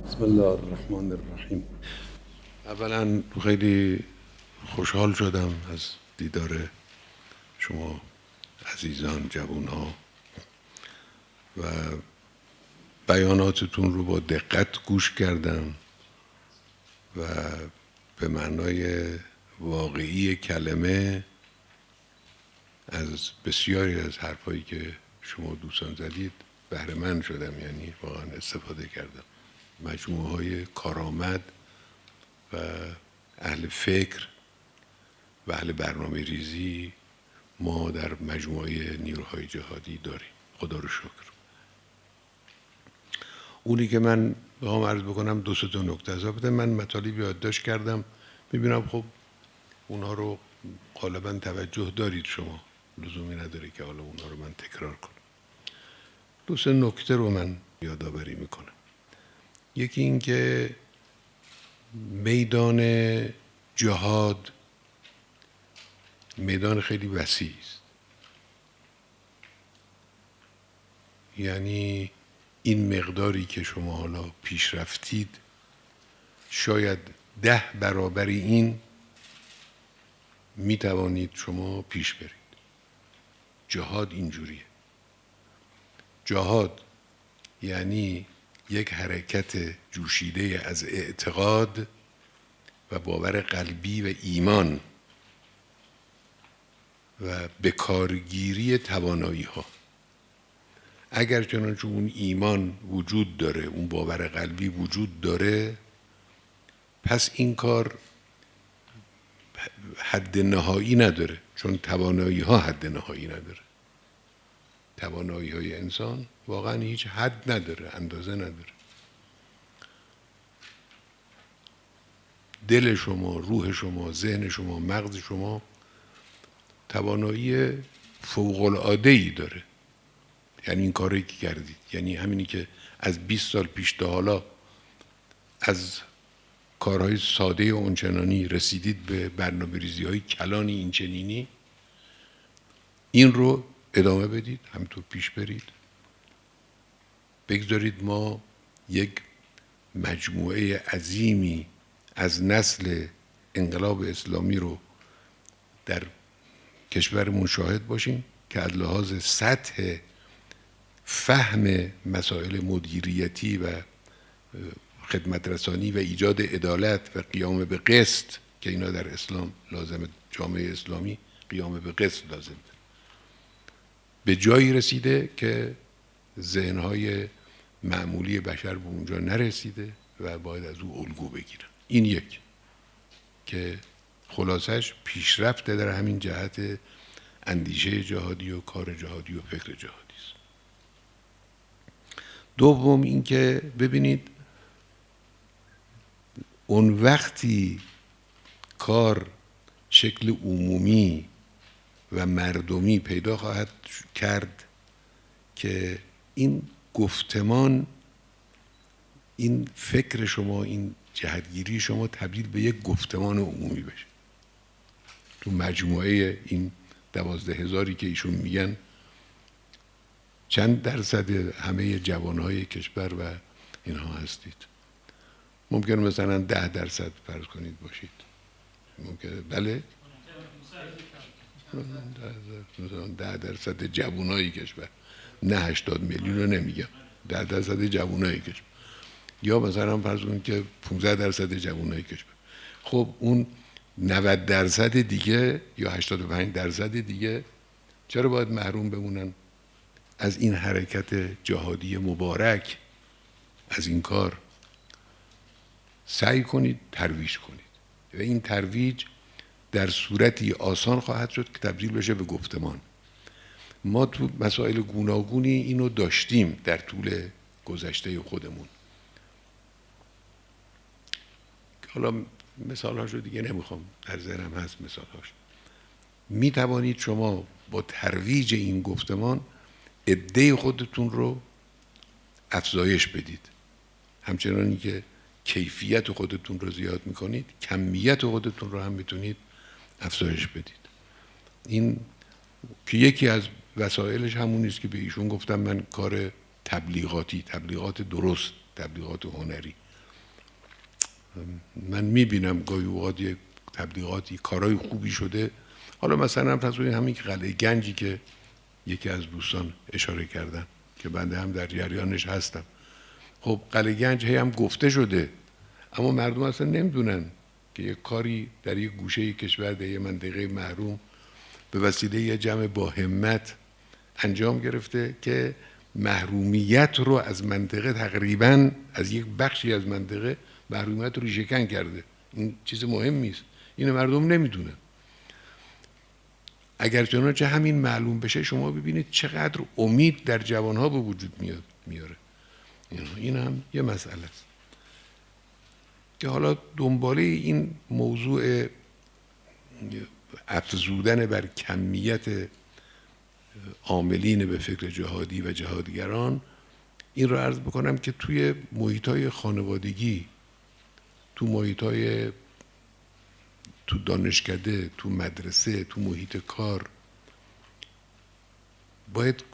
بسم الله الرحمن الرحیم. اولا خیلی خوشحال شدم از دیدار شما عزیزان جوان‌ها و بیاناتتون رو با دقت گوش کردم و به معنای واقعی کلمه از بسیاری از حرفایی که شما دوستان زدید بهره مند شدم، یعنی واقعا استفاده کردم. مجموعه های کارآمد و اهل فکر و اهل برنامه ریزی ما در مجموعه نیروهای جهادی داریم، خدا رو شکر. اونی که من بخوام عرض بکنم دو سه تا نکته است. من مطالبی یادداشت کردم، میبینم خب اونها رو غالبا توجه دارید شما، لزومی نداره که حالا اونها رو من تکرار کنم. دو سه نکته رو من یادآوری میکنم. یکی این که میدان جهاد میدان خیلی وسیع است، یعنی این مقداری که شما حالا پیش رفتید شاید 10 برابر این می توانید شما پیش برید. جهاد اینجوریه. جهاد یعنی یک حرکت جوشیده از اعتقاد و باور قلبی و ایمان و بکارگیری توانایی ها. اگر چنانچه اون ایمان وجود داره، اون باور قلبی وجود داره، پس این کار حد نهایی نداره، چون توانایی ها حد نهایی نداره. توانایی های انسان واقعا هیچ حد نداره، اندازه نداره. دل شما، روح شما، ذهن شما، مغز شما توانایی فوق العاده ای داره. یعنی این کاری که کردید، یعنی همینی که از 20 سال پیش تا حالا از کارهای ساده اونچنانی رسیدید به برنامه‌ریزی های کلان این چنینی، این رو ادامه بدید، همینطور پیش برید. بگذارید ما یک مجموعه عظیمی از نسل انقلاب اسلامی رو در کشورمون شاهد باشیم که از لحاظ سطح فهم مسائل مدیریتی و خدمت رسانی و ایجاد عدالت و قیام به قسط، که اینا در اسلام لازمه، جامعه اسلامی قیام به قسط لازمه، به جایی رسیده که ذهنهای معمولی بشر به اونجا نرسیده و باید از او الگو بگیرن. این یک که خلاصش پیشرفته در همین جهت اندیشه جهادی و کار جهادی و فکر جهادی است. دوم این که ببینید اون وقتی کار شکل عمومی و مردمی پیدا خواهد کرد که این گفتمان، این فکر شما، این جهتگیری شما تبدیل به یک گفتمان عمومی بشه. تو مجموعه این 12,000 که ایشون میگن چند درصد همه جوانهای کشور و اینها هستید؟ ممکنه مثلا 10% فرض کنید باشید، ممکنه، بله، مثلا 10% جوانهای کشور، نه 80 میلیون رو نمیگم، 10% جوانهای کشور، یا مثلا فرض کنید که 15% جوانهای کشور. خب اون 90% دیگه یا 85% دیگه چرا باید محروم بمونن از این حرکت جهادی مبارک، از این کار؟ سعی کنید ترویج کنید و این ترویج در صورتی آسان خواهد شد که تبدیل بشه به گفتمان. ما تو مسائل گوناگونی اینو داشتیم در طول گذشته خودمون. حالا مثالهاش رو دیگه نمیخوام، در ذهنم هست مثالهاش. می توانید شما با ترویج این گفتمان عده خودتون رو افزایش بدید، همچنانی که کیفیت خودتون رو زیاد میکنید، کمیت خودتون رو هم میتونید افزایش بدید. این که یکی از وسایلش همون است که به ایشون گفتم من کار تبلیغاتی، تبلیغات درست، تبلیغات هنری من میبینم گاهی اوقات یک تبلیغاتی کارهای خوبی شده. حالا مثلا تصویر همین قلعه گنجی که یکی از دوستان اشاره کردن که بنده هم در جریانش هستم. خب قلعه گنج هم گفته شده، اما مردم اصلا نمیدونن که یک کاری در یک گوشه کشور، در یک منطقه محروم، به وسیله یک جمع با همت انجام گرفته که محرومیت رو از منطقه، تقریباً از یک بخشی از منطقه محرومیت رو ریشه‌کن کرده. این چیز مهمی است، این مردم نمیدونن. اگر چنانچه همین معلوم بشه، شما ببینید چقدر امید در جوانها به وجود میاره. این هم یه مسئله است که حالا دنباله این موضوع افزودن بر کمیت عاملین به فکر جهادی و جهادگران، این رو عرض بکنم که توی محیط‌های خانوادگی، تو محیط‌های، تو دانشکده، تو مدرسه، تو محیط کار، باید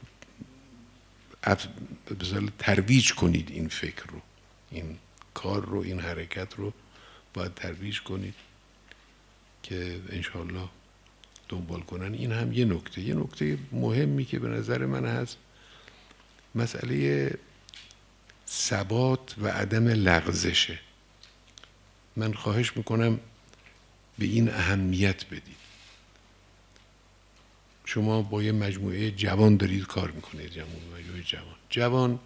بسیار ترویج کنید این فکر رو، این کار رو، این حرکت رو باید ترویج کنید که انشاءالله دنبال کنن. این هم یه نکته مهمی که به نظر من هست، مسئله ثبات و عدم لغزشه. من خواهش میکنم به این اهمیت بدید. شما با یه مجموعه جوان دارید کار میکنید، مجموعه جوان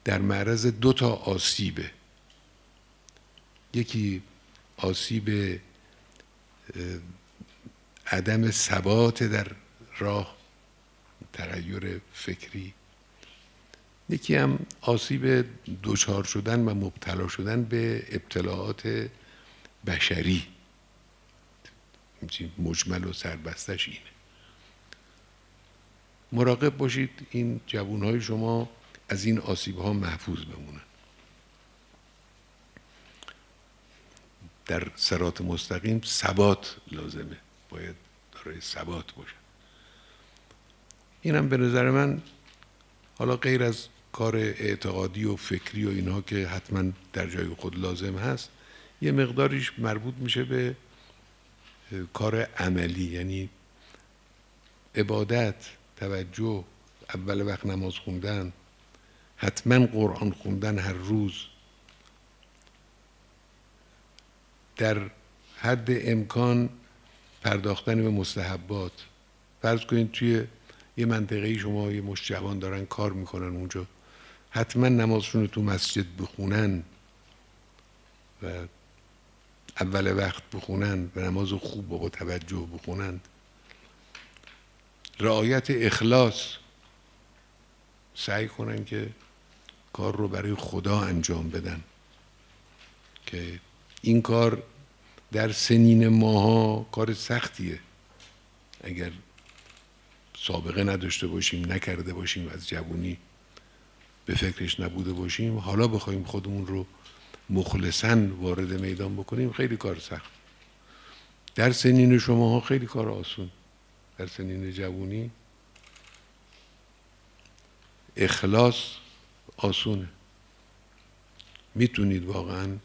در معرض 2 تا آسیبه. یکی آسیب عدم ثبات در راه، تغییر فکری، یکی هم آسیب دچار شدن و مبتلا شدن به ابتلاعات بشری. مجمل و سربستش اینه. مراقب باشید این جوانهای شما از این آسیب‌ها محفوظ بمونن، در صراط مستقیم ثبات لازمه، باید دارای ثبات باشن. اینم به نظر من، حالا غیر از کار اعتقادی و فکری و اینها که حتما در جای خود لازم هست، یه مقداریش مربوط میشه به کار عملی، یعنی عبادت، توجه، اول وقت نماز خوندن، حتما قرآن خوندن هر روز، در حد امکان پرداختن به مستحبات. فرض کنید توی یه منطقه شما یه مشت جوان دارن کار میکنن اونجا، حتما نمازشون رو تو مسجد بخونن و اول وقت بخونن و نماز خوب و با توجه بخونن. رعایت اخلاص، سعی کنن که کار رو برای خدا انجام بدن، که این کار در سنین ماها کار سختیه. اگر سابقه نداشته باشیم، نکرده باشیم، از جوانی به فکرش نبوده باشیم، حالا بخوایم خودمون رو مخلصاً وارد میدان بکنیم، خیلی کار سخت. در سنین شماها خیلی کار آسون. در سنین جوانی اخلاص آسونه، میتونید واقعاً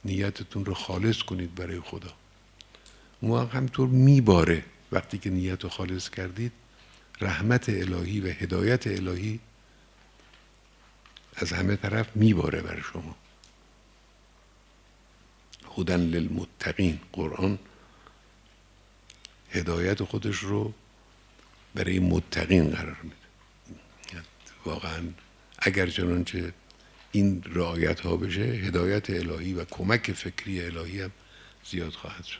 نیتتون رو خالص کنید برای خدا. اون همطور میباره. وقتی که نیت رو خالص کردید، رحمت الهی و هدایت الهی از همه طرف میباره بر شما. هدی للمتقین، قرآن هدایت خودش رو برای متقین قرار میده. واقعا اگر چنانچه این رعایت ها بشه، هدایت الهی و کمک فکری الهی هم زیاد خواهد شد.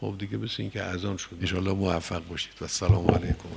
خب دیگه مثل این که اذان شد. ان شاء الله موفق باشید و السلام علیکم.